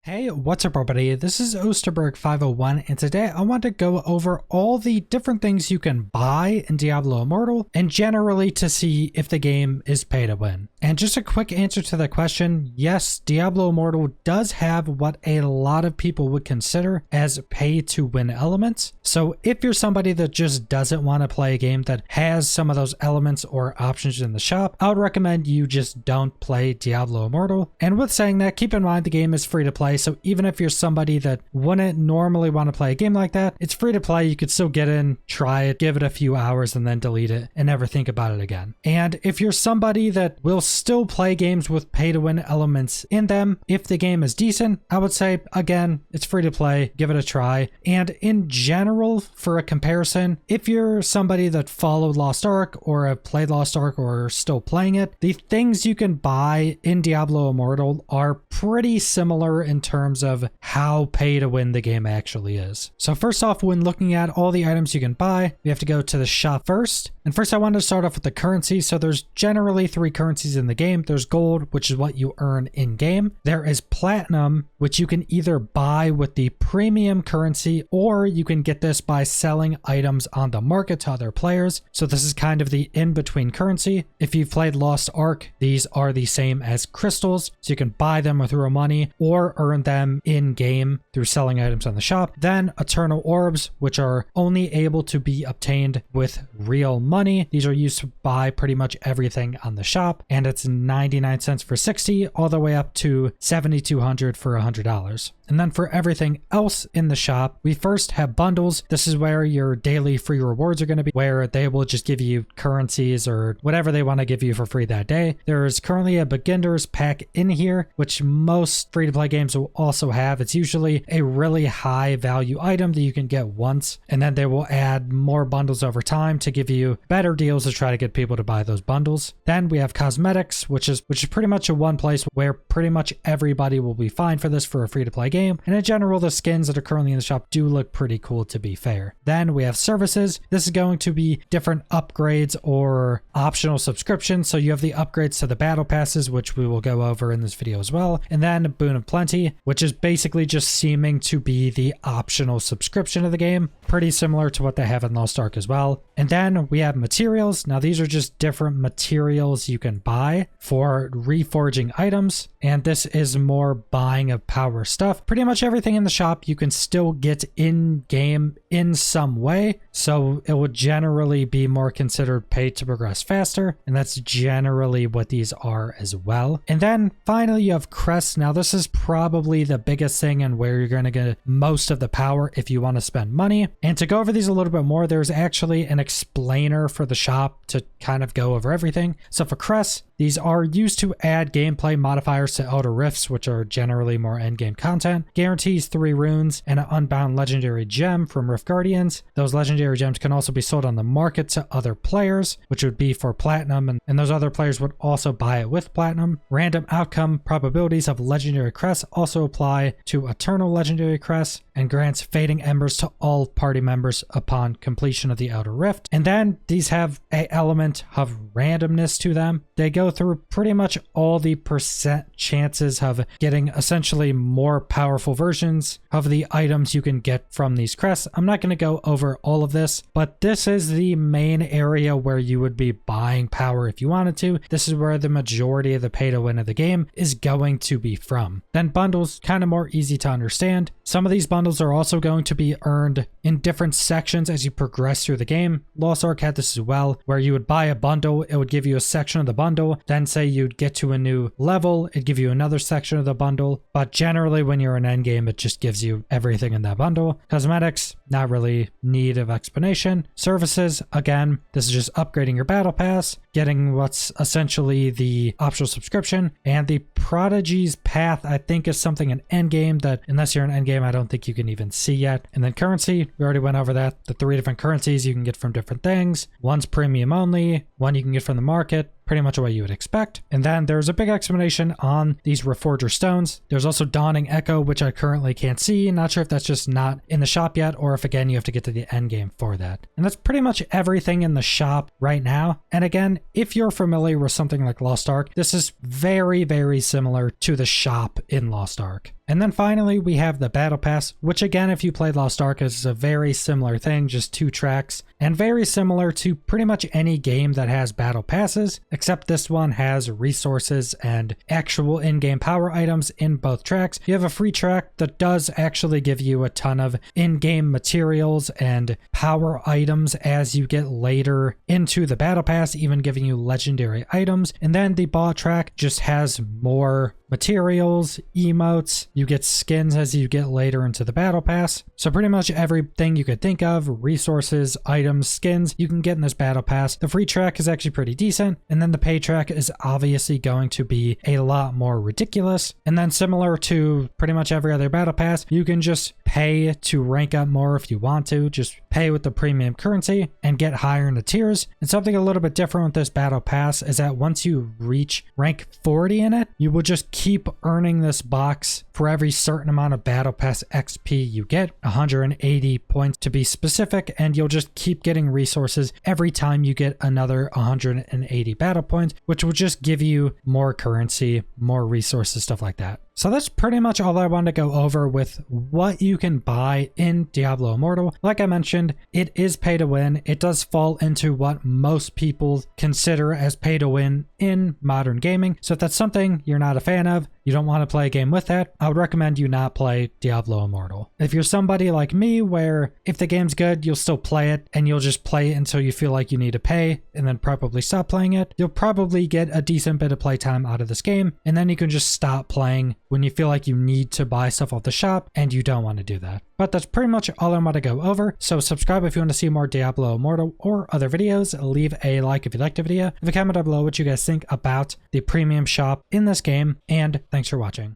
Hey, what's up everybody? This is Osterberg501 and today I want to go over all the different things you can buy in Diablo Immortal and generally to see if the game is pay to win. And just a quick answer to the question, yes, Diablo Immortal does have what a lot of people would consider as pay to win elements. So if you're somebody that just doesn't want to play a game that has some of those elements or options in the shop, I would recommend you just don't play Diablo Immortal. And with saying that, keep in mind the game is free to play. So even if you're somebody that wouldn't normally want to play a game like that, it's free to play. You could still get in, try it, give it a few hours and then delete it and never think about it again. And if you're somebody that will still play games with pay to win elements in them, if the game is decent, I would say, again, it's free to play, give it a try. And in general, for a comparison, if you're somebody that followed Lost Ark or have played Lost Ark or are still playing it, the things you can buy in Diablo Immortal are pretty similar in terms of how pay to win the game actually is. So first off, when looking at all the items you can buy, we have to go to the shop first. And first I wanted to start off with the currency. So there's generally 3 currencies in the game. There's gold, which is what you earn in game. There is platinum, which you can either buy with the premium currency, or you can get this by selling items on the market to other players. So this is kind of the in-between currency. If you've played Lost Ark, these are the same as crystals. So you can buy them with real money or earn them in game through selling items on the shop. Then eternal orbs, which are only able to be obtained with real money. These are used to buy pretty much everything on the shop, and it's 99 cents for 60 all the way up to 7,200 for $100. And then for everything else in the shop, we first have bundles. This is where your daily free rewards are going to be, where they will just give you currencies or whatever they want to give you for free that day. There is currently a beginner's pack in here, which most free-to-play games will also have. It's usually a really high value item that you can get once, and then they will add more bundles over time to give you better deals to try to get people to buy those bundles. Then we have cosmetics, which is pretty much a one place where pretty much everybody will be fine for this for a free-to-play game. And in general, the skins that are currently in the shop do look pretty cool, to be fair. Then we have services. This is going to be different upgrades or optional subscriptions. So you have the upgrades to the battle passes, which we will go over in this video as well. And then Boon of Plenty, which is basically just seeming to be the optional subscription of the game. Pretty similar to what they have in Lost Ark as well. And then we have materials. Now these are just different materials you can buy for reforging items. And this is more buying of power stuff. Pretty much everything in the shop you can still get in game in some way. So it would generally be more considered pay to progress faster. And that's generally what these are as well. And then finally you have Crests. Now this is probably the biggest thing and where you're going to get most of the power if you want to spend money. And to go over these a little bit more, there's actually an explainer for the shop to kind of go over everything. So for Crests, these are used to add gameplay modifiers to Outer Rifts, which are generally more endgame content. Guarantees 3 runes and an unbound legendary gem from Rift Guardians. Those legendary gems can also be sold on the market to other players, which would be for platinum, and those other players would also buy it with platinum. Random outcome probabilities of legendary crests also apply to eternal legendary crests, and grants fading embers to all party members upon completion of the Outer Rift. And then these have an element of randomness to them. They go through pretty much all the percent chances of getting essentially more powerful versions of the items you can get from these crests. I'm not going to go over all of this, but this is the main area where you would be buying power if you wanted to. This is where the majority of the pay to win of the game is going to be from. Then bundles, kind of more easy to understand. Some of these bundles are also going to be earned in different sections as you progress through the game. Lost Ark had this as well, where you would buy a bundle, it would give you a section of the bundle, then say you'd get to a new level, it'd give you another section of the bundle, but generally when you're in endgame, it just gives you everything in that bundle. Cosmetics, not really need of explanation. Services, again, this is just upgrading your battle pass, getting what's essentially the optional subscription, and the Prodigy's Path, I think, is something in endgame that unless you're in endgame, I don't think you can even see yet. And then currency, we already went over that. The 3 different currencies you can get from different things. One's premium only, one you can get from the market, pretty much what you would expect. And then there's a big explanation on these Reforger stones. There's also Dawning Echo, which I currently can't see. Not sure if that's just not in the shop yet, or if again, you have to get to the end game for that. And that's pretty much everything in the shop right now. And again, if you're familiar with something like Lost Ark, this is very, very similar to the shop in Lost Ark. And then finally, we have the Battle Pass, which again, if you played Lost Ark, is a very similar thing, just 2 tracks, and very similar to pretty much any game that has Battle Passes, except this one has resources and actual in-game power items in both tracks. You have a free track that does actually give you a ton of in-game materials and power items as you get later into the Battle Pass, even giving you legendary items. And then the bought track just has more materials, emotes, you get skins as you get later into the Battle Pass. So pretty much everything you could think of, resources, items, skins, you can get in this Battle Pass. The free track is actually pretty decent, and then the pay track is obviously going to be a lot more ridiculous. And then similar to pretty much every other Battle Pass, you can just pay to rank up more if you want to, just pay with the premium currency and get higher in the tiers. And something a little bit different with this Battle Pass is that once you reach rank 40 in it, you will just keep earning this box for every certain amount of Battle Pass XP you get, 180 points to be specific, and you'll just keep getting resources every time you get another 180 battle points, which will just give you more currency, more resources, stuff like that. So that's pretty much all I wanted to go over with what you can buy in Diablo Immortal. Like I mentioned, it is pay to win. It does fall into what most people consider as pay to win in modern gaming. So if that's something you're not a fan of, you don't want to play a game with that, I would recommend you not play Diablo Immortal. If you're somebody like me where if the game's good, you'll still play it and you'll just play it until you feel like you need to pay and then probably stop playing it, you'll probably get a decent bit of playtime out of this game, and then you can just stop playing when you feel like you need to buy stuff off the shop and you don't want to do that. But that's pretty much all I want to go over. So subscribe if you want to see more Diablo Immortal or other videos. Leave a like if you liked the video. Leave a comment down below what you guys think about the premium shop in this game, and thanks for watching.